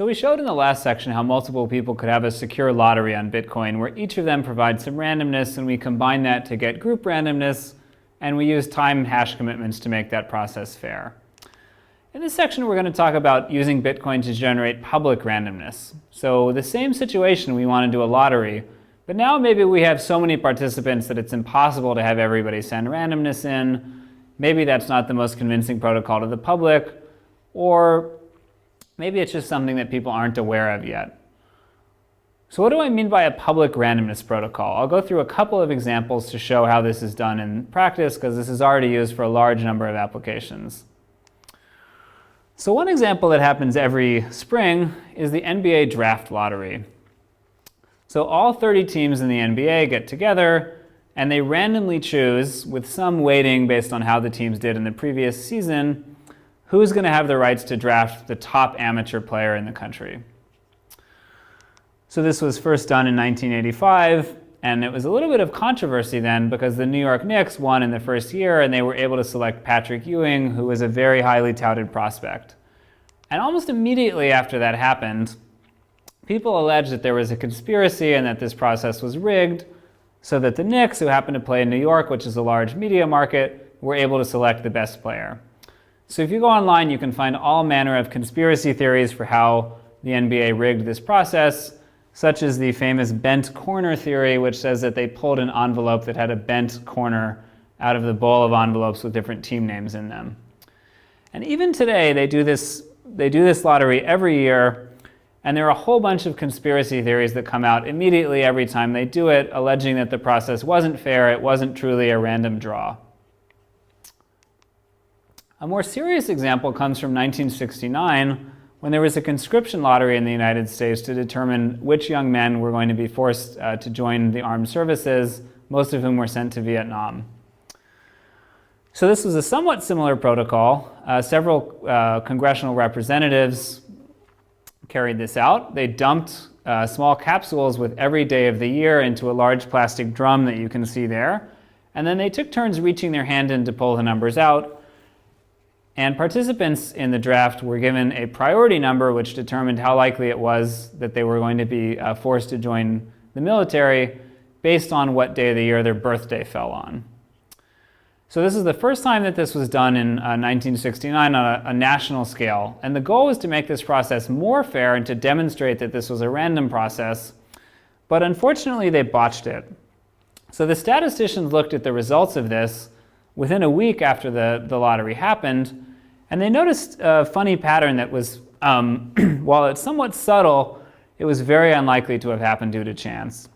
So we showed in the last section how multiple people could have a secure lottery on Bitcoin where each of them provides some randomness, and we combine that to get group randomness, and we use time hash commitments to make that process fair. In this section, we're going to talk about using Bitcoin to generate public randomness. So the same situation, we want to do a lottery, but now maybe we have so many participants that it's impossible to have everybody send randomness in. Maybe that's not the most convincing protocol to the public, or maybe it's just something that people aren't aware of yet. So what do I mean by a public randomness protocol? I'll go through a couple of examples to show how this is done in practice, because this is already used for a large number of applications. So one example that happens every spring is the NBA draft lottery. So all 30 teams in the NBA get together and they randomly choose, with some weighting based on how the teams did in the previous season, who's going to have the rights to draft the top amateur player in the country. So this was first done in 1985, and it was a little bit of controversy then because the New York Knicks won in the first year and they were able to select Patrick Ewing, who was a very highly touted prospect. And almost immediately after that happened, people alleged that there was a conspiracy and that this process was rigged so that the Knicks, who happened to play in New York, which is a large media market, were able to select the best player. So if you go online, you can find all manner of conspiracy theories for how the NBA rigged this process, such as the famous bent corner theory, which says that they pulled an envelope that had a bent corner out of the bowl of envelopes with different team names in them. And even today, they do this lottery every year, and there are a whole bunch of conspiracy theories that come out immediately every time they do it, alleging that the process wasn't fair, it wasn't truly a random draw. A more serious example comes from 1969, when there was a conscription lottery in the United States to determine which young men were going to be forced to join the armed services, most of whom were sent to Vietnam. So this was a somewhat similar protocol. Several congressional representatives carried this out. They dumped small capsules with every day of the year into a large plastic drum that you can see there. And then they took turns reaching their hand in to pull the numbers out. And participants in the draft were given a priority number, which determined how likely it was that they were going to be forced to join the military based on what day of the year their birthday fell on. So this is the first time that this was done in 1969 on a national scale. And the goal was to make this process more fair and to demonstrate that this was a random process. But unfortunately, they botched it. So the statisticians looked at the results of this within a week after the lottery happened, and they noticed a funny pattern that was, while it's somewhat subtle, it was very unlikely to have happened due to chance.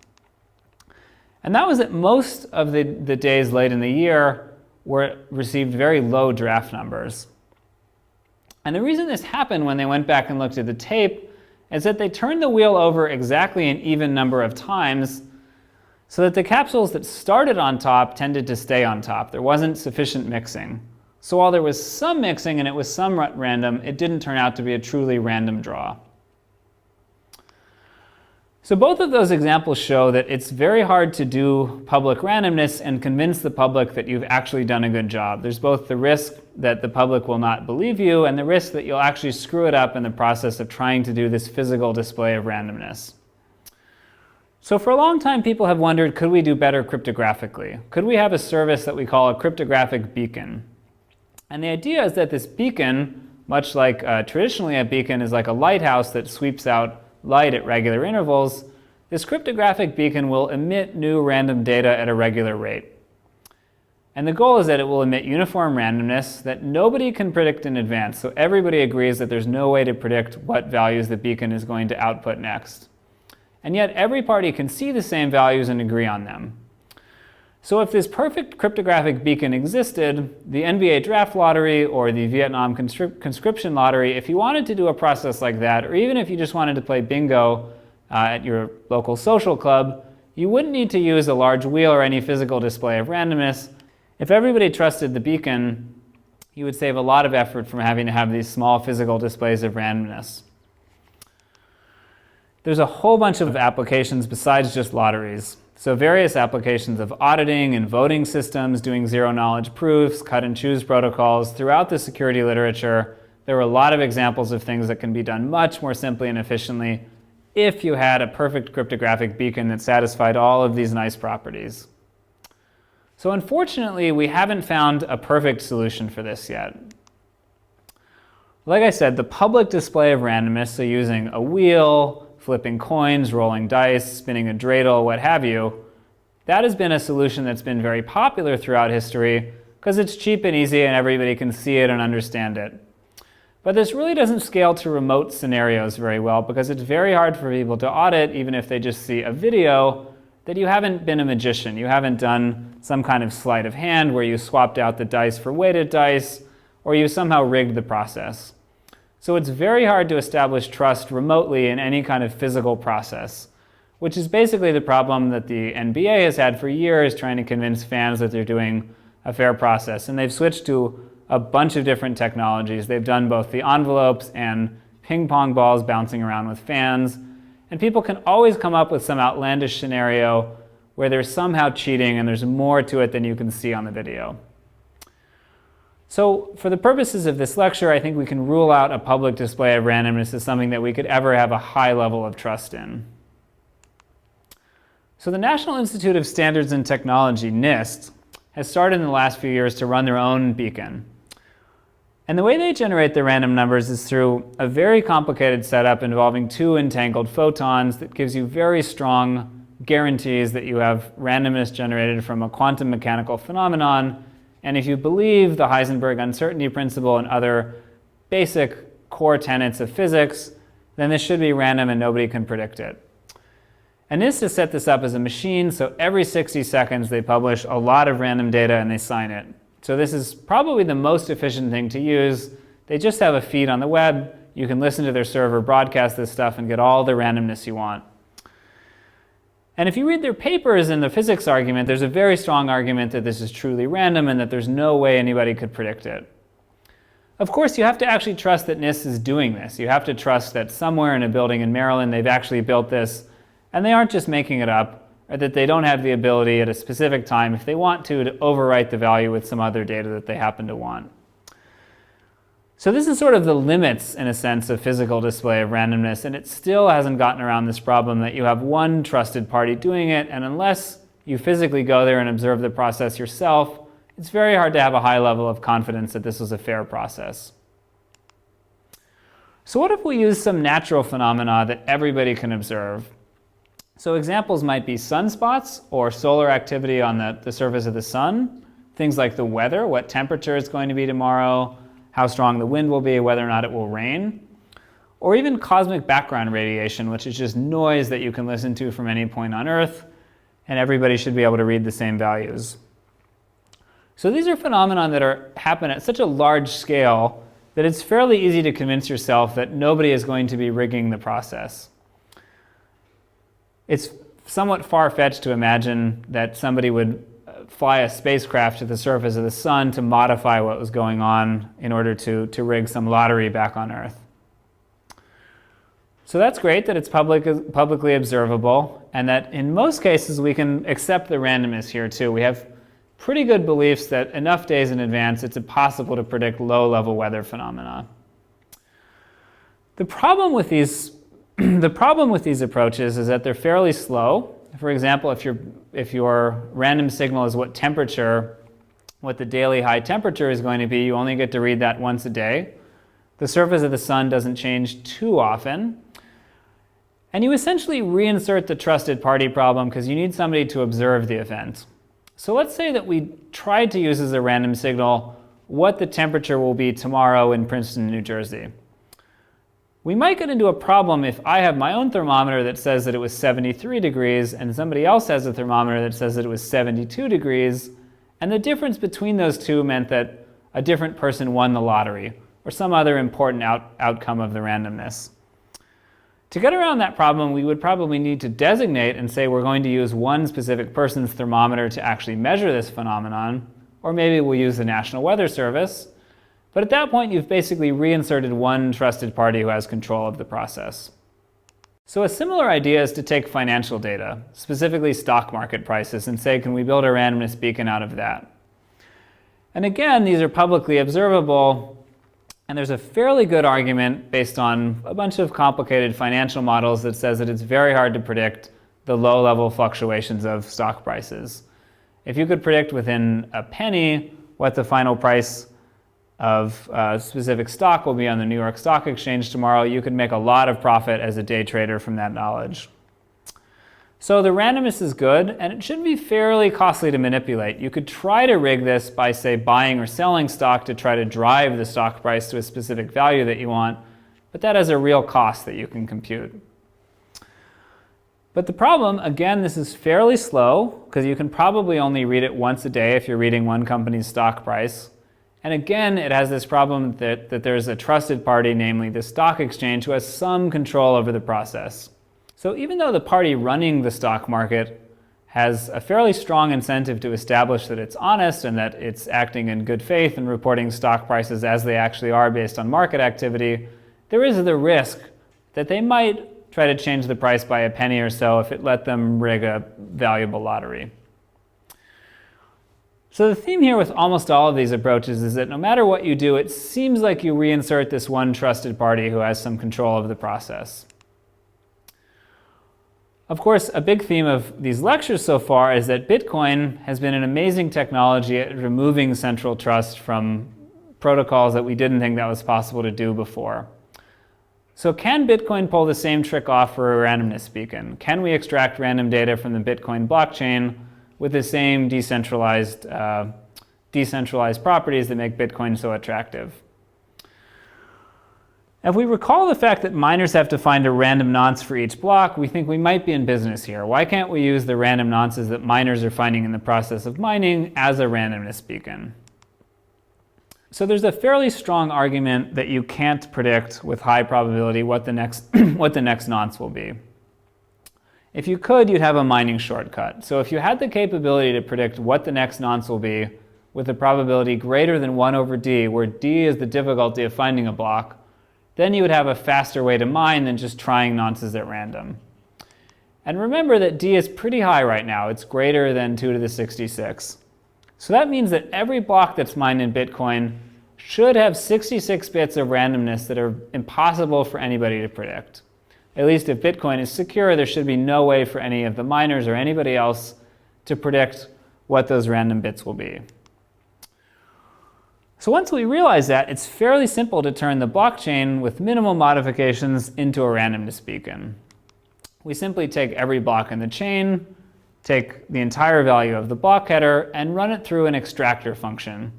And that was that most of the days late in the year received very low draft numbers. And the reason this happened when they went back and looked at the tape is that they turned the wheel over exactly an even number of times, so that the capsules that started on top tended to stay on top. There wasn't sufficient mixing. So while there was some mixing and it was somewhat random, it didn't turn out to be a truly random draw. So both of those examples show that it's very hard to do public randomness and convince the public that you've actually done a good job. There's both the risk that the public will not believe you and the risk that you'll actually screw it up in the process of trying to do this physical display of randomness. So for a long time, people have wondered, could we do better cryptographically? Could we have a service that we call a cryptographic beacon? And the idea is that this beacon, much like traditionally a beacon is like a lighthouse that sweeps out light at regular intervals, this cryptographic beacon will emit new random data at a regular rate. And the goal is that it will emit uniform randomness that nobody can predict in advance. So everybody agrees that there's no way to predict what values the beacon is going to output next. And yet every party can see the same values and agree on them. So if this perfect cryptographic beacon existed, the NBA draft lottery or the Vietnam conscription lottery, if you wanted to do a process like that, or even if you just wanted to play bingo at your local social club, you wouldn't need to use a large wheel or any physical display of randomness. If everybody trusted the beacon, you would save a lot of effort from having to have these small physical displays of randomness. There's a whole bunch of applications besides just lotteries. So various applications of auditing and voting systems, doing zero-knowledge proofs, cut-and-choose protocols throughout the security literature There are a lot of examples of things that can be done much more simply and efficiently if you had a perfect cryptographic beacon that satisfied all of these nice properties. So unfortunately, we haven't found a perfect solution for this yet. Like I said, the public display of randomness, so using a wheel, flipping coins, rolling dice, spinning a dreidel, what have you, that has been a solution that's been very popular throughout history because it's cheap and easy and everybody can see it and understand it. But this really doesn't scale to remote scenarios very well because it's very hard for people to audit, even if they just see a video, that you haven't been a magician. You haven't done some kind of sleight of hand where you swapped out the dice for weighted dice, or you somehow rigged the process. So it's very hard to establish trust remotely in any kind of physical process, which is basically the problem that the NBA has had for years trying to convince fans that they're doing a fair process. And they've switched to a bunch of different technologies. They've done both the envelopes and ping pong balls bouncing around with fans. And people can always come up with some outlandish scenario where there's somehow cheating and there's more to it than you can see on the video. So for the purposes of this lecture, I think we can rule out a public display of randomness as something that we could ever have a high level of trust in. So the National Institute of Standards and Technology, NIST, has started in the last few years to run their own beacon. And the way they generate the random numbers is through a very complicated setup involving two entangled photons that gives you very strong guarantees that you have randomness generated from a quantum mechanical phenomenon. And if you believe the Heisenberg uncertainty principle and other basic core tenets of physics, then this should be random and nobody can predict it. And NIST has set this up as a machine, so every 60 seconds they publish a lot of random data and they sign it. So this is probably the most efficient thing to use. They just have a feed on the web. You can listen to their server broadcast this stuff and get all the randomness you want. And if you read their papers in the physics argument, there's a very strong argument that this is truly random and that there's no way anybody could predict it. Of course, you have to actually trust that NIST is doing this. You have to trust that somewhere in a building in Maryland they've actually built this, and they aren't just making it up, or that they don't have the ability at a specific time, if they want to overwrite the value with some other data that they happen to want. So this is sort of the limits, in a sense, of physical display of randomness, and it still hasn't gotten around this problem that you have one trusted party doing it, and unless you physically go there and observe the process yourself, it's very hard to have a high level of confidence that this was a fair process. So what if we use some natural phenomena that everybody can observe? So examples might be sunspots or solar activity on the surface of the sun, things like the weather, what temperature it's going to be tomorrow, how strong the wind will be, whether or not it will rain, or even cosmic background radiation, which is just noise that you can listen to from any point on Earth, and everybody should be able to read the same values. So these are phenomena that happen at such a large scale that it's fairly easy to convince yourself that nobody is going to be rigging the process. It's somewhat far-fetched to imagine that somebody would fly a spacecraft to the surface of the sun to modify what was going on in order to rig some lottery back on Earth. So that's great that it's publicly observable, and that in most cases we can accept the randomness here too. We have pretty good beliefs that enough days in advance it's impossible to predict low-level weather phenomena. The problem with these approaches is that they're fairly slow. For example, if your random signal is what the daily high temperature is going to be, you only get to read that once a day. The surface of the sun doesn't change too often. And you essentially reinsert the trusted party problem because you need somebody to observe the event. So let's say that we tried to use as a random signal what the temperature will be tomorrow in Princeton, New Jersey. We might get into a problem if I have my own thermometer that says that it was 73 degrees and somebody else has a thermometer that says that it was 72 degrees, and the difference between those two meant that a different person won the lottery or some other important outcome of the randomness. To get around that problem, we would probably need to designate and say we're going to use one specific person's thermometer to actually measure this phenomenon, or maybe we'll use the National Weather Service. But at that point, you've basically reinserted one trusted party who has control of the process. So a similar idea is to take financial data, specifically stock market prices, and say, can we build a randomness beacon out of that? And again, these are publicly observable, And there's a fairly good argument based on a bunch of complicated financial models that says that it's very hard to predict the low-level fluctuations of stock prices. If you could predict within a penny what the final price of a specific stock will be on the New York Stock Exchange tomorrow, you could make a lot of profit as a day trader from that knowledge. So the randomness is good, and it should be fairly costly to manipulate. You could try to rig this by, say, buying or selling stock to try to drive the stock price to a specific value that you want, but that has a real cost that you can compute. But the problem, again, this is fairly slow, because you can probably only read it once a day if you're reading one company's stock price. And again, it has this problem that there's a trusted party, namely the stock exchange, who has some control over the process. So even though the party running the stock market has a fairly strong incentive to establish that it's honest and that it's acting in good faith and reporting stock prices as they actually are based on market activity, there is the risk that they might try to change the price by a penny or so if it let them rig a valuable lottery. So the theme here with almost all of these approaches is that no matter what you do, it seems like you reinsert this one trusted party who has some control of the process. Of course, a big theme of these lectures so far is that Bitcoin has been an amazing technology at removing central trust from protocols that we didn't think that was possible to do before. So can Bitcoin pull the same trick off for a randomness beacon? Can we extract random data from the Bitcoin blockchain with the same decentralized properties that make Bitcoin so attractive? If we recall the fact that miners have to find a random nonce for each block, we think we might be in business here. Why can't we use the random nonces that miners are finding in the process of mining as a randomness beacon? So there's a fairly strong argument that you can't predict with high probability what the next nonce will be. If you could, you'd have a mining shortcut. So if you had the capability to predict what the next nonce will be with a probability greater than 1 over d, where d is the difficulty of finding a block, then you would have a faster way to mine than just trying nonces at random. And remember that d is pretty high right now. It's greater than 2 to the 66. So that means that every block that's mined in Bitcoin should have 66 bits of randomness that are impossible for anybody to predict. At least if Bitcoin is secure, there should be no way for any of the miners or anybody else to predict what those random bits will be. So once we realize that, it's fairly simple to turn the blockchain with minimal modifications into a randomness beacon. We simply take every block in the chain, take the entire value of the block header, and run it through an extractor function.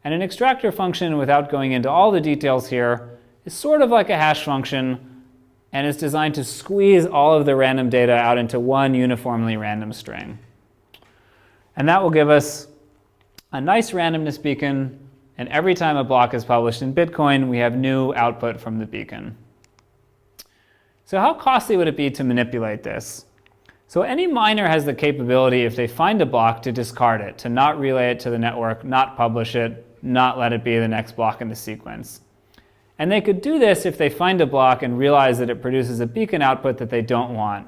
And an extractor function, without going into all the details here, is sort of like a hash function, and is designed to squeeze all of the random data out into one uniformly random string. And that will give us a nice randomness beacon, and every time a block is published in Bitcoin, we have new output from the beacon. So how costly would it be to manipulate this? So any miner has the capability, if they find a block, to discard it, to not relay it to the network, not publish it, not let it be the next block in the sequence. And they could do this if they find a block and realize that it produces a beacon output that they don't want.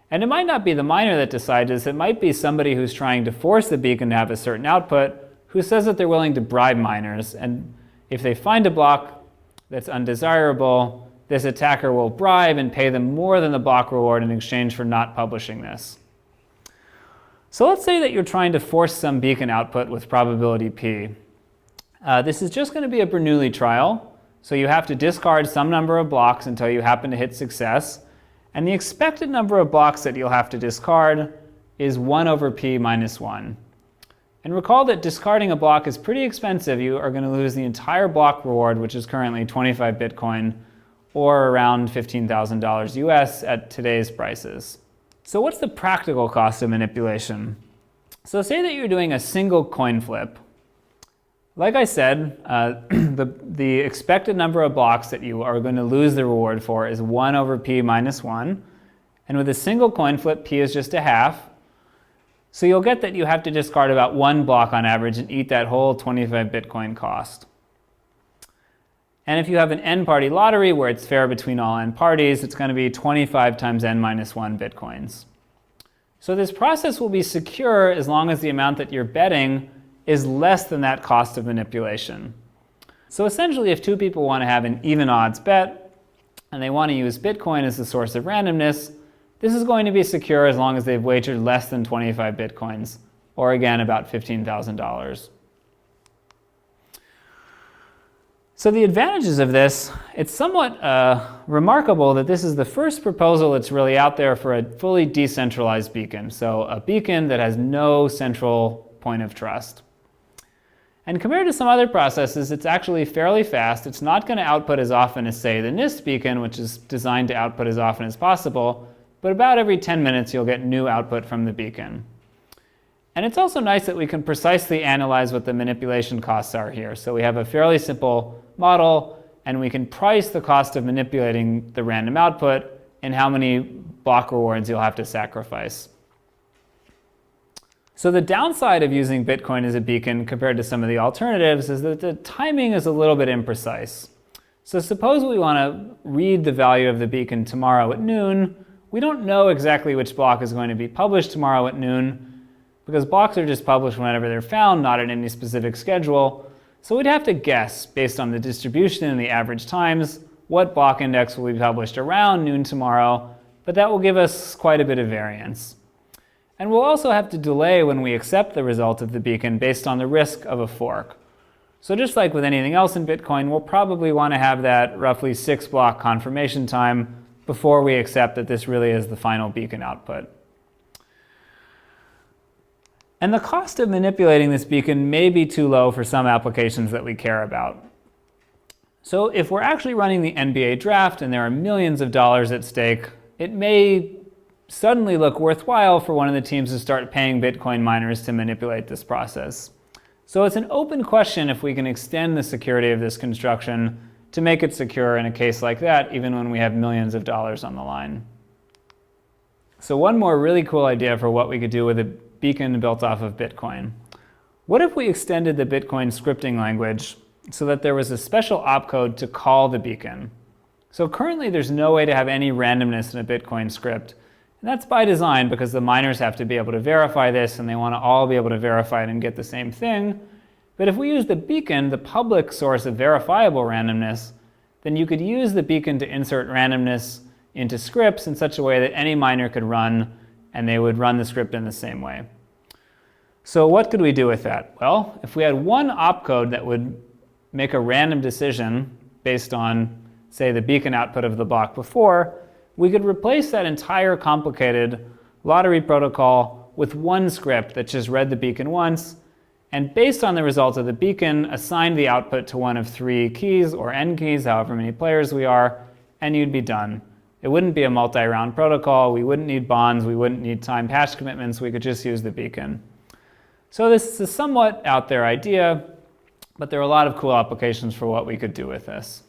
And it might not be the miner that decides this, it might be somebody who's trying to force the beacon to have a certain output, who says that they're willing to bribe miners. And if they find a block that's undesirable, this attacker will bribe and pay them more than the block reward in exchange for not publishing this. So let's say that you're trying to force some beacon output with probability p. This is just going to be a Bernoulli trial. So you have to discard some number of blocks until you happen to hit success. And the expected number of blocks that you'll have to discard is 1 over p minus 1. And recall that discarding a block is pretty expensive. You are going to lose the entire block reward, which is currently 25 Bitcoin, or around $15,000 US at today's prices. So what's the practical cost of manipulation? So say that you're doing a single coin flip. Like I said, the expected number of blocks that you are going to lose the reward for is 1 over p minus 1. And with a single coin flip, p is just a half. So you'll get that you have to discard about 1 block on average and eat that whole 25 Bitcoin cost. And if you have an n-party lottery where it's fair between all n parties, it's going to be 25 times n minus 1 Bitcoins. So this process will be secure as long as the amount that you're betting is less than that cost of manipulation. So essentially, if two people want to have an even odds bet, and they want to use Bitcoin as the source of randomness, this is going to be secure as long as they've wagered less than 25 Bitcoins, or again, about $15,000. So the advantages of this, it's somewhat remarkable that this is the first proposal that's really out there for a fully decentralized beacon. So a beacon that has no central point of trust. And compared to some other processes, it's actually fairly fast. It's not going to output as often as, say, the NIST beacon, which is designed to output as often as possible, but about every 10 minutes you'll get new output from the beacon. And it's also nice that we can precisely analyze what the manipulation costs are here. So we have a fairly simple model, and we can price the cost of manipulating the random output and how many block rewards you'll have to sacrifice. So the downside of using Bitcoin as a beacon compared to some of the alternatives is that the timing is a little bit imprecise. So suppose we want to read the value of the beacon tomorrow at noon. We don't know exactly which block is going to be published tomorrow at noon, because blocks are just published whenever they're found, not at any specific schedule. So we'd have to guess, based on the distribution and the average times, what block index will be published around noon tomorrow, but that will give us quite a bit of variance. And we'll also have to delay when we accept the result of the beacon based on the risk of a fork. So just like with anything else in Bitcoin, we'll probably want to have that roughly 6-block confirmation time before we accept that this really is the final beacon output. And the cost of manipulating this beacon may be too low for some applications that we care about. So if we're actually running the NBA draft and there are millions of dollars at stake, it may suddenly look worthwhile for one of the teams to start paying Bitcoin miners to manipulate this process. So it's an open question if we can extend the security of this construction to make it secure in a case like that, even when we have millions of dollars on the line. So one more really cool idea for what we could do with a beacon built off of Bitcoin. What if we extended the Bitcoin scripting language so that there was a special opcode to call the beacon? So currently there's no way to have any randomness in a Bitcoin script. And that's by design because the miners have to be able to verify this and they want to all be able to verify it and get the same thing. But if we use the beacon, the public source of verifiable randomness, then you could use the beacon to insert randomness into scripts in such a way that any miner could run, and they would run the script in the same way. So what could we do with that? Well, if we had one opcode that would make a random decision based on, say, the beacon output of the block before, we could replace that entire complicated lottery protocol with one script that just read the beacon once, and based on the results of the beacon, assigned the output to one of 3 keys, or n keys, however many players we are, and you'd be done. It wouldn't be a multi-round protocol, we wouldn't need bonds, we wouldn't need timed hash commitments, we could just use the beacon. So this is a somewhat out there idea, but there are a lot of cool applications for what we could do with this.